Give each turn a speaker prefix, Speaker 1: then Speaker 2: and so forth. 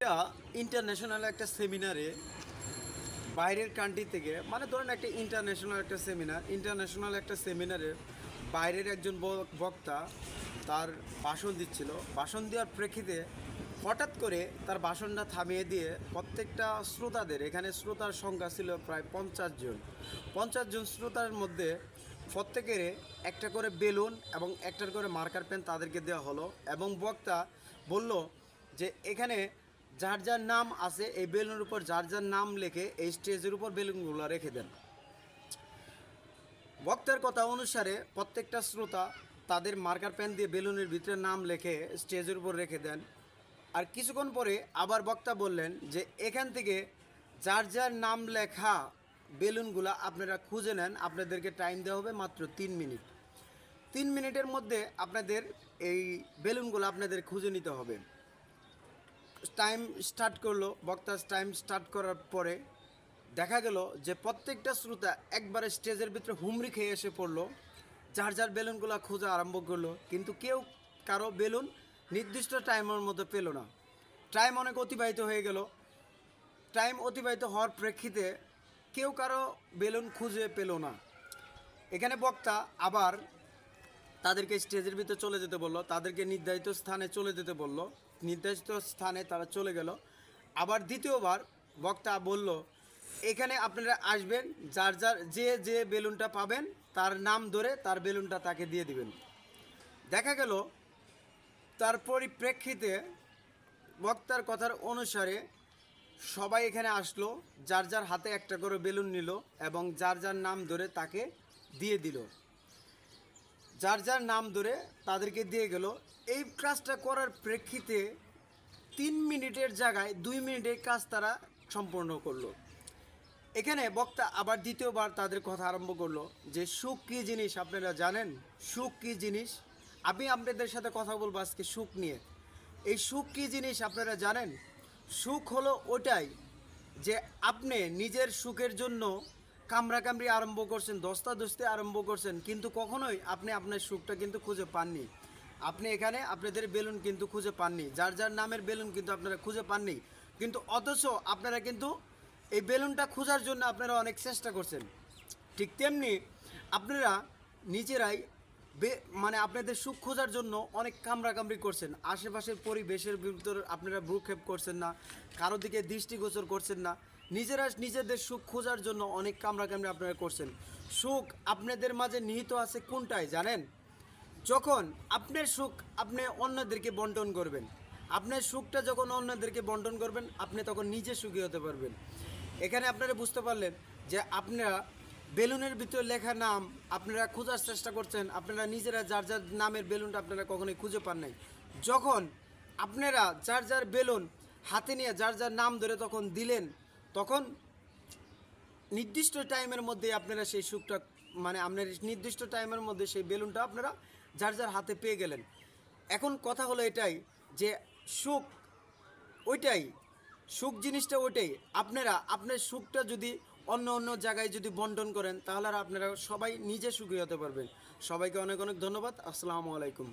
Speaker 1: একটা ইন্টারন্যাশনাল একটা সেমিনারে বাইরের কান্ট্রি থেকে মানে ধরেন একটা ইন্টারন্যাশনাল একটা সেমিনারে বাইরের একজন বক্তা তার ভাষণ দিচ্ছিল। ভাষণ দেওয়ার প্রেক্ষিতে হঠাৎ করে তার ভাষণটা থামিয়ে দিয়ে প্রত্যেকটা শ্রোতাদের, এখানে শ্রোতার সংখ্যা ছিল প্রায় 50 জন শ্রোতার মধ্যে প্রত্যেকের একটা করে বেলুন এবং একটার করে মার্কার পেন তাদেরকে দেওয়া হলো এবং বক্তা বলল যে এখানে যার যার নাম আছে এই বেলুনের উপর যার যার নাম লিখে এই স্টেজের উপর বেলুনগুলো রেখে দেন। বক্তার কথা অনুসারে প্রত্যেকটা শ্রোতা তাদের মার্কার পেন দিয়ে বেলুনের ভিতরে নাম লিখে স্টেজের উপর রেখে দেন। আর কিছুক্ষণ পরে আবার বক্তা বললেন যে এখান থেকে যার যার নাম লেখা বেলুনগুলো আপনারা খুঁজে নেন, আপনাদেরকে টাইম দেওয়া হবে মাত্র 3 মিনিট। 3 মিনিটের মধ্যে আপনাদের এই বেলুনগুলো আপনাদের খুঁজে নিতে হবে। টাইম স্টার্ট করলো, বক্তা টাইম স্টার্ট করার পরে দেখা গেল যে প্রত্যেকটা শ্রোতা একবারে স্টেজের ভিতরে হুমড়ি খেয়ে এসে পড়লো, যার যার বেলুনগুলো খোঁজা আরম্ভ করলো, কিন্তু কেউ কারো বেলুন নির্দিষ্ট টাইমের মধ্যে পেল না। টাইম অনেক অতিবাহিত হয়ে গেল। টাইম অতিবাহিত হওয়ার প্রেক্ষিতে কেউ কারো বেলুন খুঁজে পেল না। এখানে বক্তা আবার তাদেরকে স্টেজের ভিতরে চলে যেতে বলল, তাদেরকে নির্ধারিত স্থানে চলে যেতে বলল। নির্ধারিত স্থানে তারা চলে গেল। আবার দ্বিতীয়বার বক্তা বলল এখানে আপনারা আসবেন, যার যার যে বেলুনটা পাবেন তার নাম ধরে তার বেলুনটা তাকে দিয়ে দিবেন। দেখা গেল তার পরিপ্রেক্ষিতে বক্তার কথার অনুসারে সবাই এখানে আসলো, যার যার হাতে একটা করে বেলুন নিল এবং যার যার নাম ধরে তাকে দিয়ে দিল। যার যার নাম ধরে তাদেরকে দিয়ে গেল। এই কাজটা করার প্রেক্ষিতে 3 মিনিটের জায়গায় 2 মিনিটের কাজ তারা সম্পূর্ণ করলো। এখানে বক্তা আবার দ্বিতীয়বার তাদের কথা আরম্ভ করলো যে সুখ কী জিনিস আপনারা জানেন? সুখ কী জিনিস? আমি আপনাদের সাথে কথা বলবো আজকে সুখ নিয়ে। এই সুখ কী জিনিস আপনারা জানেন? সুখ হলো ওটাই যে আপনি নিজের সুখের জন্য কামড়াকামড়ি আরম্ভ করছেন, দস্তাদস্তি আরম্ভ করছেন, কিন্তু কখনোই আপনি আপনার সুখটা কিন্তু খুঁজে পাননি। আপনি এখানে আপনাদের বেলুন কিন্তু খুঁজে পাননি, যার যার নামের বেলুন কিন্তু আপনারা খুঁজে পাননি, কিন্তু অথচ আপনারা কিন্তু এই বেলুনটা খোঁজার জন্য আপনারা অনেক চেষ্টা করছেন। ঠিক তেমনি আপনারা নিজেরাই মানে আপনাদের সুখ খোঁজার জন্য অনেক কামড়াকামড়ি করছেন, আশেপাশের পরিবেশের ভিতর আপনারা ভ্রুক্ষেপ করছেন না, কারো দিকে দৃষ্টিগোচর করছেন না, নিজেরা নিজেদের সুখ খোঁজার জন্য অনেক কামড়াকামড়ি আপনারা করছেন। সুখ আপনাদের মাঝে নিহিত আছে কোনটায় জানেন? যখন আপনার সুখ আপনি অন্যদেরকে বন্টন করবেন, আপনার সুখটা যখন অন্যদেরকে বন্টন করবেন আপনি তখন নিজে সুখী হতে পারবেন। এখানে আপনারা বুঝতে পারলেন যে আপনারা বেলুনের ভিতরে লেখা নাম আপনারা খোঁজার চেষ্টা করছেন, আপনারা নিজেরা যার যার নামের বেলুনটা আপনারা কখনোই খুঁজে পান নাই। যখন আপনারা যার যার বেলুন হাতে নিয়ে যার যার নাম ধরে তখন দিলেন, তখন নির্দিষ্ট টাইমের মধ্যে আপনারা সেই সুখটা মানে আপনার নির্দিষ্ট টাইমের মধ্যে সেই বেলুনটা আপনারা যার যার হাতে পেয়ে গেলেন। এখন কথা হলো এটাই যে সুখ ওইটাই, সুখ জিনিসটা ওইটাই। আপনারা আপনার সুখটা যদি অন্য অন্য জায়গায় যদি বন্টন করেন তাহলে আর আপনারা সবাই নিজে সুখী হতে পারবেন। সবাইকে অনেক অনেক ধন্যবাদ। আসসালামু আলাইকুম।